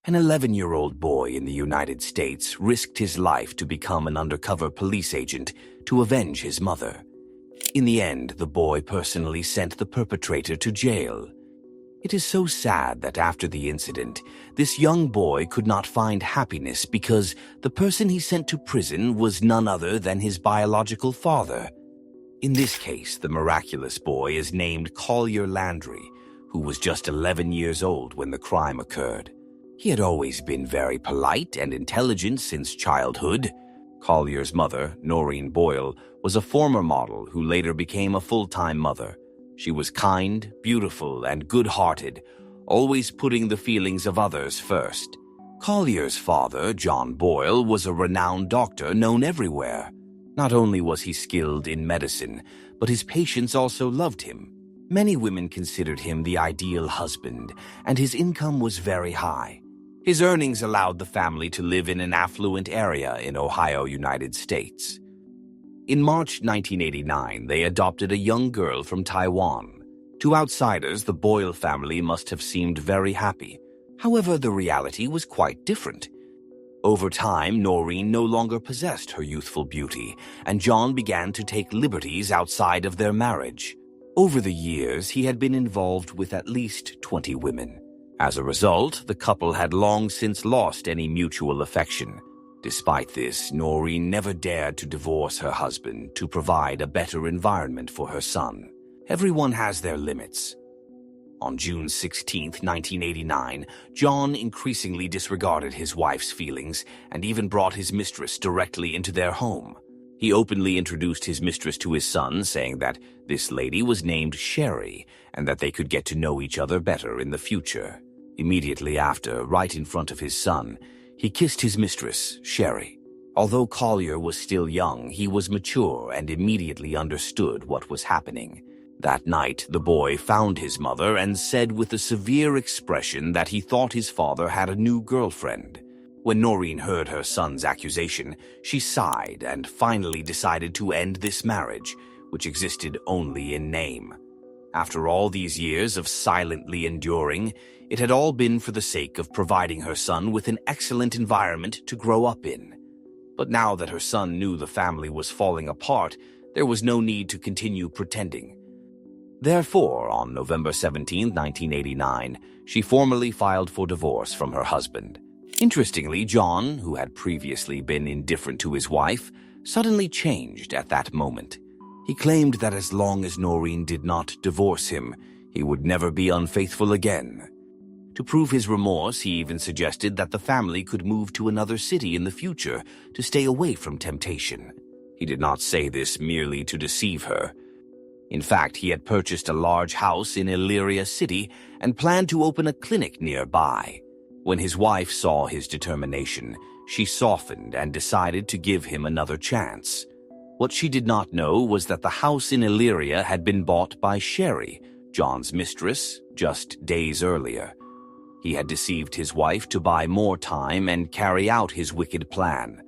An 11-year-old boy in the United States risked his life to become an undercover police agent to avenge his mother. In the end, the boy personally sent the perpetrator to jail. It is so sad that after the incident, this young boy could not find happiness because the person he sent to prison was none other than his biological father. In this case, the miraculous boy is named Collier Landry, who was just 11 years old when the crime occurred. He had always been very polite and intelligent since childhood. Collier's mother, Noreen Boyle, was a former model who later became a full-time mother. She was kind, beautiful, and good-hearted, always putting the feelings of others first. Collier's father, John Boyle, was a renowned doctor known everywhere. Not only was he skilled in medicine, but his patients also loved him. Many women considered him the ideal husband, and his income was very high. His earnings allowed the family to live in an affluent area in Ohio, United States. In March 1989, they adopted a young girl from Taiwan. To outsiders, the Boyle family must have seemed very happy. However, the reality was quite different. Over time, Noreen no longer possessed her youthful beauty, and John began to take liberties outside of their marriage. Over the years, he had been involved with at least 20 women. As a result, the couple had long since lost any mutual affection. Despite this, Noreen never dared to divorce her husband to provide a better environment for her son. Everyone has their limits. On June 16, 1989, John increasingly disregarded his wife's feelings and even brought his mistress directly into their home. He openly introduced his mistress to his son, saying that this lady was named Sherry and that they could get to know each other better in the future. Immediately after, right in front of his son, he kissed his mistress, Sherry. Although Collier was still young, he was mature and immediately understood what was happening. That night, the boy found his mother and said with a severe expression that he thought his father had a new girlfriend. When Noreen heard her son's accusation, she sighed and finally decided to end this marriage, which existed only in name. After all these years of silently enduring, it had all been for the sake of providing her son with an excellent environment to grow up in. But now that her son knew the family was falling apart, there was no need to continue pretending. Therefore, on November 17, 1989, she formally filed for divorce from her husband. Interestingly, John, who had previously been indifferent to his wife, suddenly changed at that moment. He claimed that as long as Noreen did not divorce him, he would never be unfaithful again. To prove his remorse, he even suggested that the family could move to another city in the future to stay away from temptation. He did not say this merely to deceive her. In fact, he had purchased a large house in Elyria City and planned to open a clinic nearby. When his wife saw his determination, she softened and decided to give him another chance. What she did not know was that the house in Elyria had been bought by Sherry, John's mistress, just days earlier. He had deceived his wife to buy more time and carry out his wicked plan.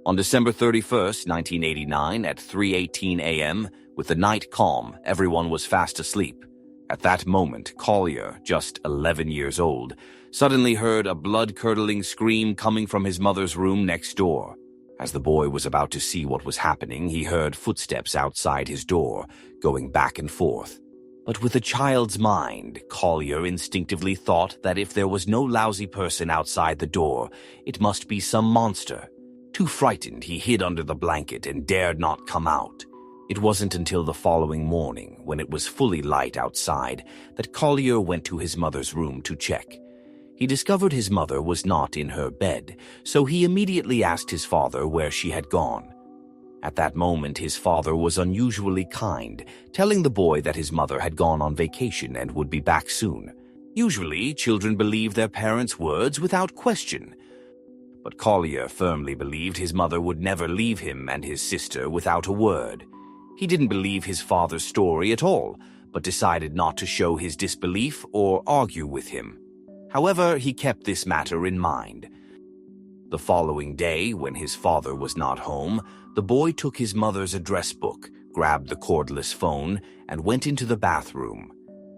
On December 31st, 1989, at 3:18 a.m., with the night calm, everyone was fast asleep. At that moment, Collier, just 11 years old, suddenly heard a blood-curdling scream coming from his mother's room next door. As the boy was about to see what was happening, he heard footsteps outside his door, going back and forth. But with a child's mind, Collier instinctively thought that if there was no lousy person outside the door, it must be some monster. Too frightened, he hid under the blanket and dared not come out. It wasn't until the following morning, when it was fully light outside, that Collier went to his mother's room to check. He discovered his mother was not in her bed, so he immediately asked his father where she had gone. At that moment, his father was unusually kind, telling the boy that his mother had gone on vacation and would be back soon. Usually, children believe their parents' words without question. But Collier firmly believed his mother would never leave him and his sister without a word. He didn't believe his father's story at all, but decided not to show his disbelief or argue with him. However, he kept this matter in mind. The following day, when his father was not home, the boy took his mother's address book, grabbed the cordless phone, and went into the bathroom.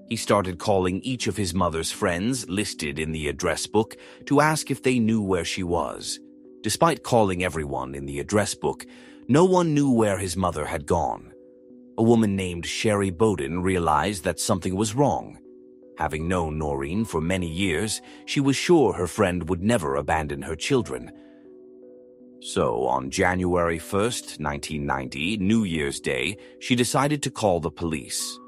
He started calling each of his mother's friends listed in the address book to ask if they knew where she was. Despite calling everyone in the address book, no one knew where his mother had gone. A woman named Sherry Bowden realized that something was wrong. Having known Noreen for many years, she was sure her friend would never abandon her children. So, on January 1st, 1990, New Year's Day, she decided to call the police.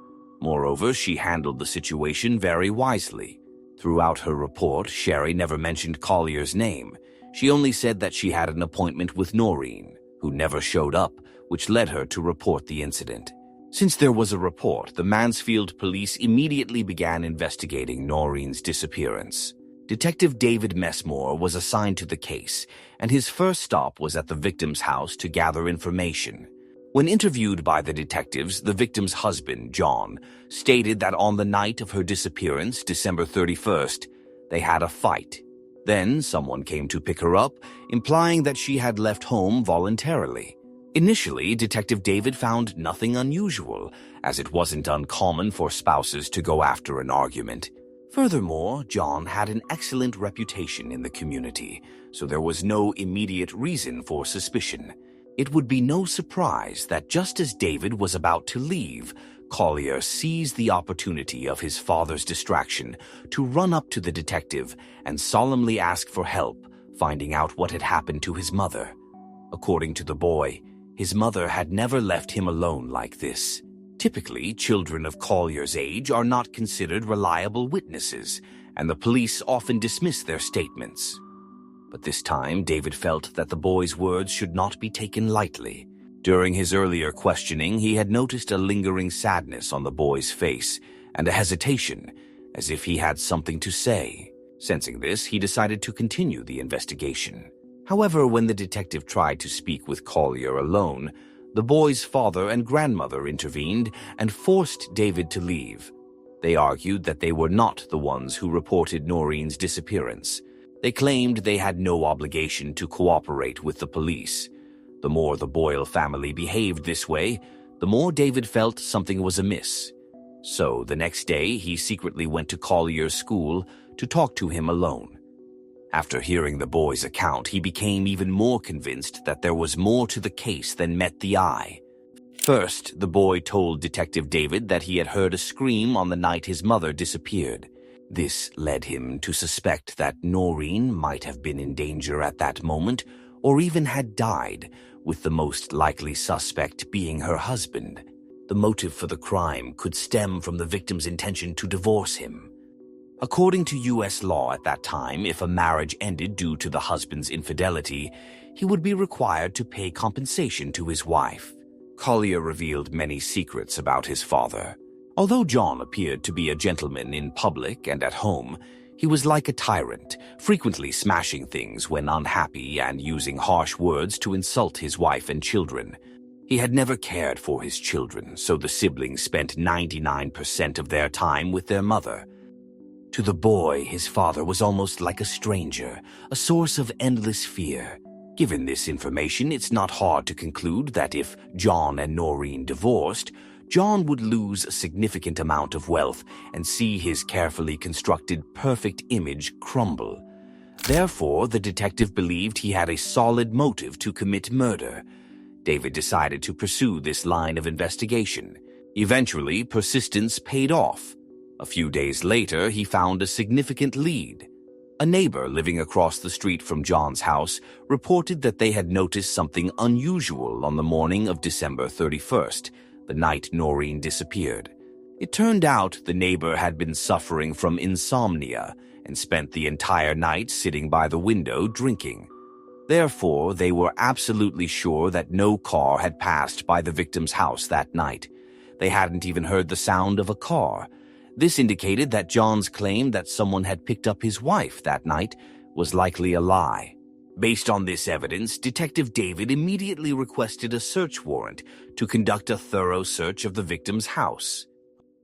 Moreover, she handled the situation very wisely. Throughout her report, Sherry never mentioned Collier's name. She only said that she had an appointment with Noreen, who never showed up, which led her to report the incident. Since there was a report, the Mansfield police immediately began investigating Noreen's disappearance. Detective David Messmore was assigned to the case, and his first stop was at the victim's house to gather information. When interviewed by the detectives, the victim's husband, John, stated that on the night of her disappearance, December 31st, they had a fight. Then someone came to pick her up, implying that she had left home voluntarily. Initially, Detective David found nothing unusual, as it wasn't uncommon for spouses to go after an argument. Furthermore, John had an excellent reputation in the community, so there was no immediate reason for suspicion. It would be no surprise that just as David was about to leave, Collier seized the opportunity of his father's distraction to run up to the detective and solemnly ask for help, finding out what had happened to his mother. According to the boy, his mother had never left him alone like this. Typically, children of Collier's age are not considered reliable witnesses, and the police often dismiss their statements. But this time, David felt that the boy's words should not be taken lightly. During his earlier questioning, he had noticed a lingering sadness on the boy's face and a hesitation, as if he had something to say. Sensing this, he decided to continue the investigation. However, when the detective tried to speak with Collier alone, the boy's father and grandmother intervened and forced David to leave. They argued that they were not the ones who reported Noreen's disappearance. They claimed they had no obligation to cooperate with the police. The more the Boyle family behaved this way, the more David felt something was amiss. So the next day, he secretly went to Collier's school to talk to him alone. After hearing the boy's account, he became even more convinced that there was more to the case than met the eye. First, the boy told Detective David that he had heard a scream on the night his mother disappeared. This led him to suspect that Noreen might have been in danger at that moment, or even had died, with the most likely suspect being her husband. The motive for the crime could stem from the victim's intention to divorce him. According to U.S. law at that time, if a marriage ended due to the husband's infidelity, he would be required to pay compensation to his wife. Collier revealed many secrets about his father. Although John appeared to be a gentleman in public and at home, he was like a tyrant, frequently smashing things when unhappy and using harsh words to insult his wife and children. He had never cared for his children, so the siblings spent 99% of their time with their mother. To the boy, his father was almost like a stranger, a source of endless fear. Given this information, it's not hard to conclude that if John and Noreen divorced, John would lose a significant amount of wealth and see his carefully constructed perfect image crumble. Therefore, the detective believed he had a solid motive to commit murder. David decided to pursue this line of investigation. Eventually, persistence paid off. A few days later, he found a significant lead. A neighbor living across the street from John's house reported that they had noticed something unusual on the morning of December 31st, the night Noreen disappeared. It turned out the neighbor had been suffering from insomnia and spent the entire night sitting by the window drinking. Therefore, they were absolutely sure that no car had passed by the victim's house that night. They hadn't even heard the sound of a car. This indicated that John's claim that someone had picked up his wife that night was likely a lie. Based on this evidence, Detective David immediately requested a search warrant to conduct a thorough search of the victim's house.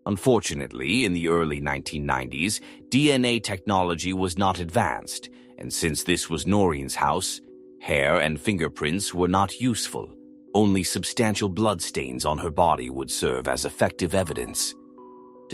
Unfortunately, in the early 1990s, DNA technology was not advanced, and since this was Noreen's house, hair and fingerprints were not useful. Only substantial bloodstains on her body would serve as effective evidence.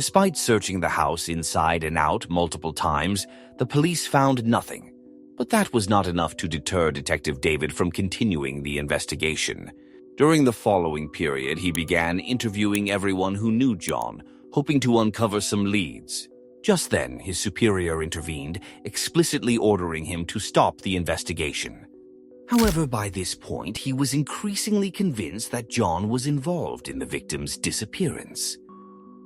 Despite searching the house inside and out multiple times, the police found nothing. But that was not enough to deter Detective David from continuing the investigation. During the following period, he began interviewing everyone who knew John, hoping to uncover some leads. Just then, his superior intervened, explicitly ordering him to stop the investigation. However, by this point, he was increasingly convinced that John was involved in the victim's disappearance.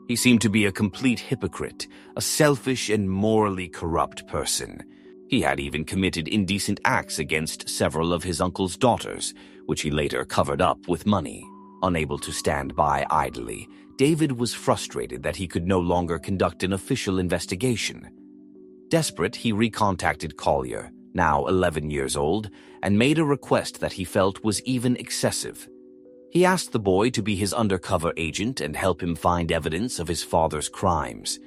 He seemed to be a complete hypocrite, a selfish and morally corrupt person. He had even committed indecent acts against several of his uncle's daughters, which he later covered up with money. Unable to stand by idly, David was frustrated that he could no longer conduct an official investigation. Desperate, he recontacted Collier, now 11 years old, and made a request that he felt was even excessive. He asked the boy to be his undercover agent and help him find evidence of his father's crimes.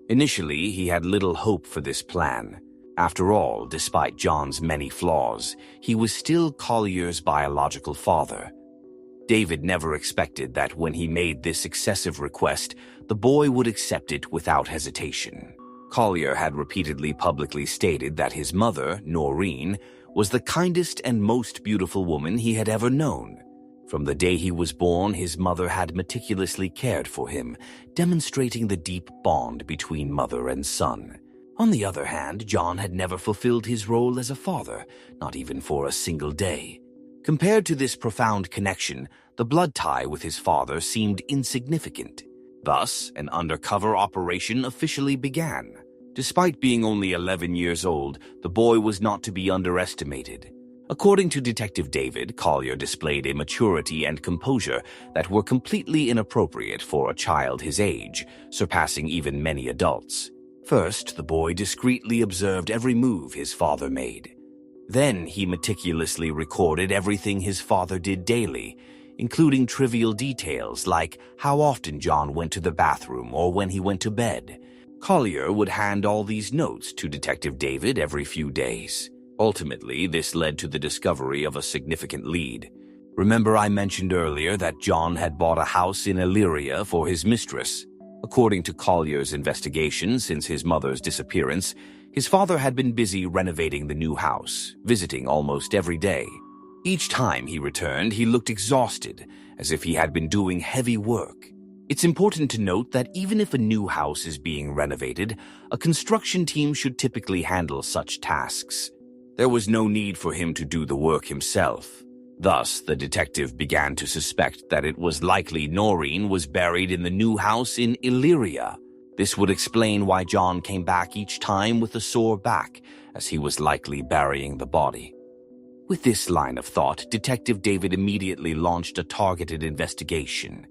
Initially, he had little hope for this plan. After all, despite John's many flaws, he was still Collier's biological father. David never expected that when he made this excessive request, the boy would accept it without hesitation. Collier had repeatedly publicly stated that his mother, Noreen, was the kindest and most beautiful woman he had ever known. From the day he was born, his mother had meticulously cared for him, demonstrating the deep bond between mother and son. On the other hand, John had never fulfilled his role as a father, not even for a single day. Compared to this profound connection, the blood tie with his father seemed insignificant. Thus, an undercover operation officially began. Despite being only 11 years old, the boy was not to be underestimated. According to Detective David, Collier displayed a maturity and composure that were completely inappropriate for a child his age, surpassing even many adults. First, the boy discreetly observed every move his father made. Then he meticulously recorded everything his father did daily, including trivial details like how often John went to the bathroom or when he went to bed. Collier would hand all these notes to Detective David every few days. Ultimately, this led to the discovery of a significant lead. Remember I mentioned earlier that John had bought a house in Illyria for his mistress. According to Collier's investigation since his mother's disappearance, his father had been busy renovating the new house, visiting almost every day. Each time he returned, he looked exhausted, as if he had been doing heavy work. It's important to note that even if a new house is being renovated, a construction team should typically handle such tasks. There was no need for him to do the work himself. Thus, the detective began to suspect that it was likely Noreen was buried in the new house in Illyria. This would explain why John came back each time with a sore back, as he was likely burying the body. With this line of thought, Detective David immediately launched a targeted investigation.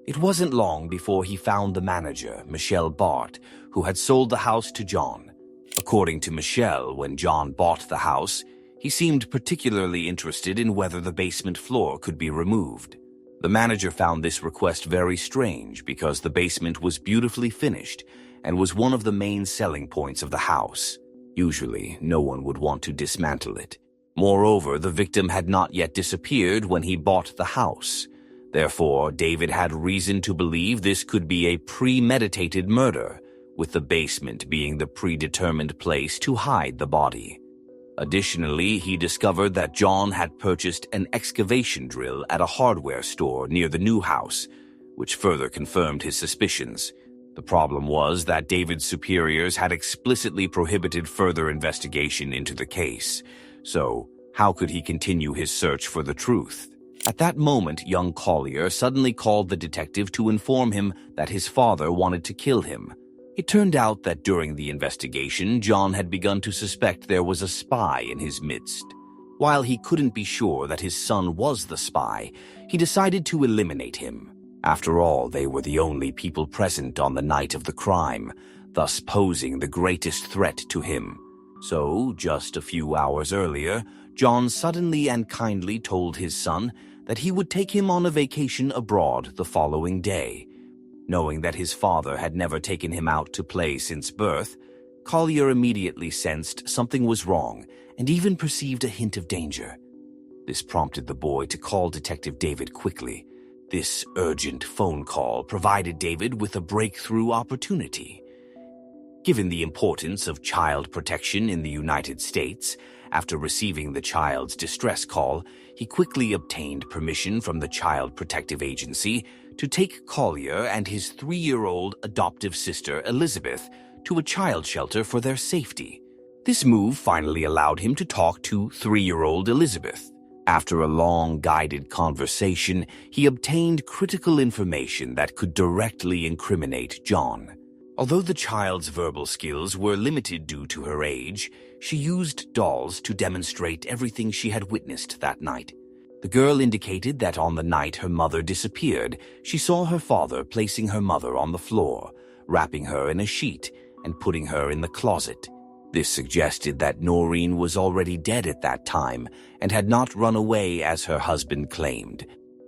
It wasn't long before he found the manager, Michelle Bart, who had sold the house to John. According to Michelle, when John bought the house, he seemed particularly interested in whether the basement floor could be removed. The manager found this request very strange because the basement was beautifully finished and was one of the main selling points of the house. Usually, no one would want to dismantle it. Moreover, the victim had not yet disappeared when he bought the house. Therefore, David had reason to believe this could be a premeditated murder, with the basement being the predetermined place to hide the body. Additionally, he discovered that John had purchased an excavation drill at a hardware store near the new house, which further confirmed his suspicions. The problem was that David's superiors had explicitly prohibited further investigation into the case. So, how could he continue his search for the truth? At that moment, young Collier suddenly called the detective to inform him that his father wanted to kill him. It turned out that during the investigation, John had begun to suspect there was a spy in his midst. While he couldn't be sure that his son was the spy, he decided to eliminate him. After all, they were the only people present on the night of the crime, thus posing the greatest threat to him. So, just a few hours earlier, John suddenly and kindly told his son that he would take him on a vacation abroad the following day. Knowing that his father had never taken him out to play since birth, Collier immediately sensed something was wrong and even perceived a hint of danger. This prompted the boy to call Detective David quickly. This urgent phone call provided David with a breakthrough opportunity. Given the importance of child protection in the United States, after receiving the child's distress call, he quickly obtained permission from the Child Protective Agency to take Collier and his 3-year-old adoptive sister Elizabeth to a child shelter for their safety. This move finally allowed him to talk to 3-year-old Elizabeth. After a long, guided conversation, he obtained critical information that could directly incriminate John. Although the child's verbal skills were limited due to her age, she used dolls to demonstrate everything she had witnessed that night. The girl indicated that on the night her mother disappeared, she saw her father placing her mother on the floor, wrapping her in a sheet, and putting her in the closet. This suggested that Noreen was already dead at that time and had not run away as her husband claimed.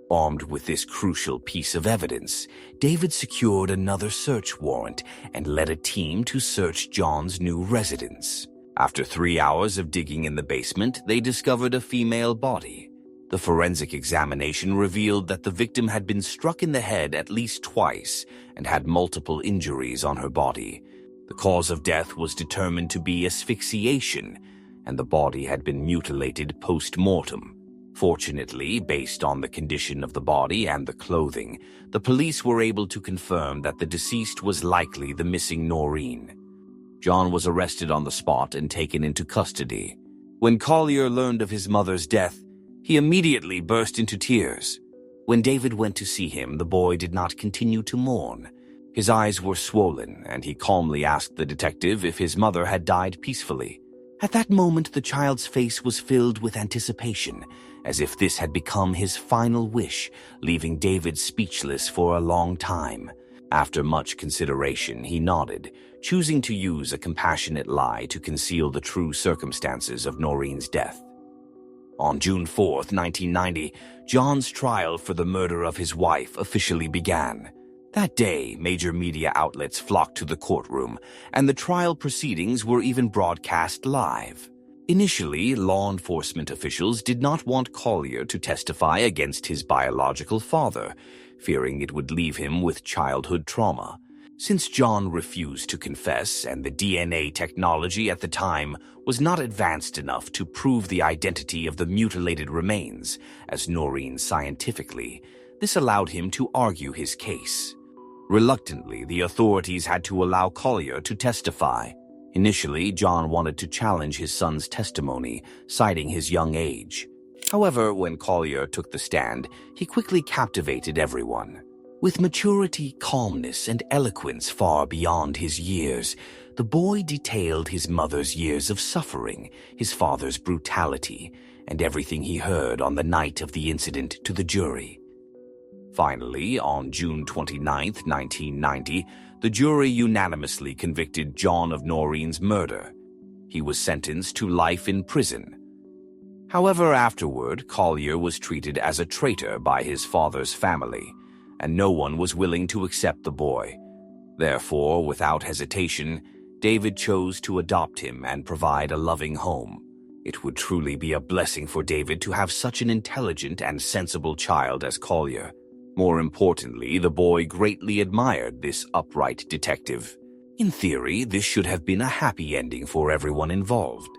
Armed with this crucial piece of evidence, David secured another search warrant and led a team to search John's new residence. After 3 hours of digging in the basement, they discovered a female body. The forensic examination revealed that the victim had been struck in the head at least twice and had multiple injuries on her body. The cause of death was determined to be asphyxiation, and the body had been mutilated post-mortem. Fortunately, based on the condition of the body and the clothing, the police were able to confirm that the deceased was likely the missing Noreen. John was arrested on the spot and taken into custody. When Collier learned of his mother's death, he immediately burst into tears. When David went to see him, the boy did not continue to mourn. His eyes were swollen, and he calmly asked the detective if his mother had died peacefully. At that moment, the child's face was filled with anticipation, as if this had become his final wish, leaving David speechless for a long time. After much consideration, he nodded, choosing to use a compassionate lie to conceal the true circumstances of Noreen's death. On June 4th, 1990, John's trial for the murder of his wife officially began. That day, major media outlets flocked to the courtroom, and the trial proceedings were even broadcast live. Initially, law enforcement officials did not want Collier to testify against his biological father, fearing it would leave him with childhood trauma. Since John refused to confess and the DNA technology at the time was not advanced enough to prove the identity of the mutilated remains, as Noreen scientifically, this allowed him to argue his case. Reluctantly, the authorities had to allow Collier to testify. Initially, John wanted to challenge his son's testimony, citing his young age. However, when Collier took the stand, he quickly captivated everyone. With maturity, calmness, and eloquence far beyond his years, the boy detailed his mother's years of suffering, his father's brutality, and everything he heard on the night of the incident to the jury. Finally, on June 29, 1990, the jury unanimously convicted John of Noreen's murder. He was sentenced to life in prison. However, afterward, Collier was treated as a traitor by his father's family, and no one was willing to accept the boy. Therefore, without hesitation, David chose to adopt him and provide a loving home. It would truly be a blessing for David to have such an intelligent and sensible child as Collier. More importantly, the boy greatly admired this upright detective. In theory, this should have been a happy ending for everyone involved.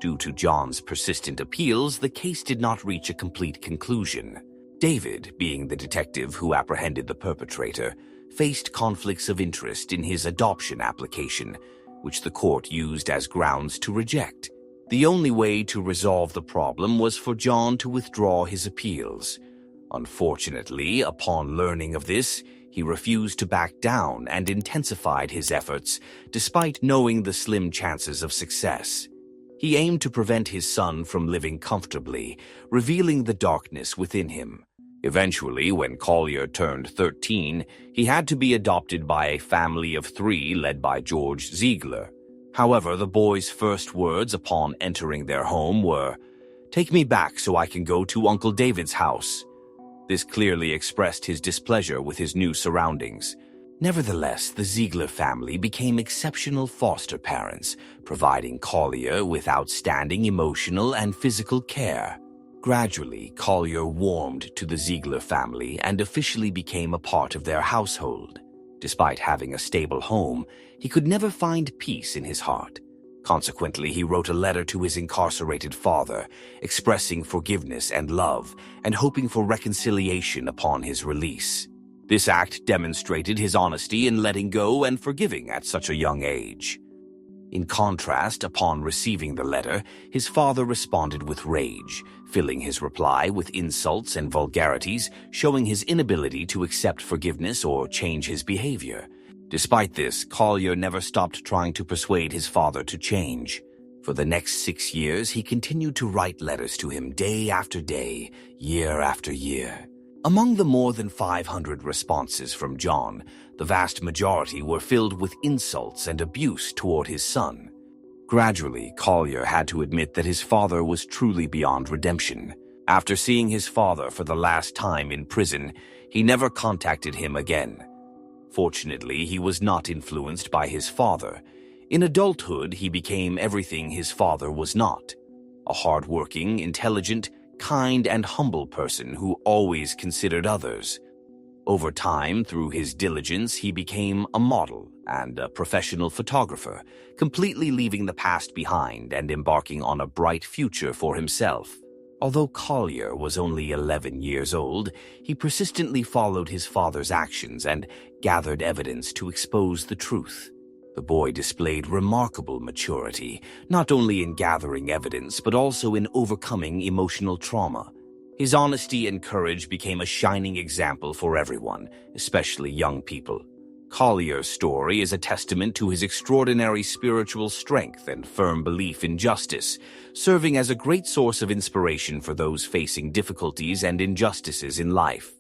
Due to John's persistent appeals, the case did not reach a complete conclusion. David, being the detective who apprehended the perpetrator, faced conflicts of interest in his adoption application, which the court used as grounds to reject. The only way to resolve the problem was for John to withdraw his appeals. Unfortunately, upon learning of this, he refused to back down and intensified his efforts, despite knowing the slim chances of success. He aimed to prevent his son from living comfortably, revealing the darkness within him. Eventually, when Collier turned 13, he had to be adopted by a family of 3 led by George Ziegler. However, the boy's first words upon entering their home were, "Take me back so I can go to Uncle David's house." This clearly expressed his displeasure with his new surroundings. Nevertheless, the Ziegler family became exceptional foster parents, providing Collier with outstanding emotional and physical care. Gradually, Collier warmed to the Ziegler family and officially became a part of their household. Despite having a stable home, he could never find peace in his heart. Consequently, he wrote a letter to his incarcerated father, expressing forgiveness and love, and hoping for reconciliation upon his release. This act demonstrated his honesty in letting go and forgiving at such a young age. In contrast, upon receiving the letter, his father responded with rage, filling his reply with insults and vulgarities, showing his inability to accept forgiveness or change his behavior. Despite this, Collier never stopped trying to persuade his father to change. For the next 6 years, he continued to write letters to him day after day, year after year. Among the more than 500 responses from John, the vast majority were filled with insults and abuse toward his son. Gradually, Collier had to admit that his father was truly beyond redemption. After seeing his father for the last time in prison, he never contacted him again. Fortunately, he was not influenced by his father. In adulthood, he became everything his father was not: a hardworking, intelligent, kind, and humble person who always considered others. Over time, through his diligence, he became a model and a professional photographer, completely leaving the past behind and embarking on a bright future for himself. Although Collier was only 11 years old, he persistently followed his father's actions and gathered evidence to expose the truth. The boy displayed remarkable maturity, not only in gathering evidence but also in overcoming emotional trauma. His honesty and courage became a shining example for everyone, especially young people. Collier's story is a testament to his extraordinary spiritual strength and firm belief in justice, serving as a great source of inspiration for those facing difficulties and injustices in life.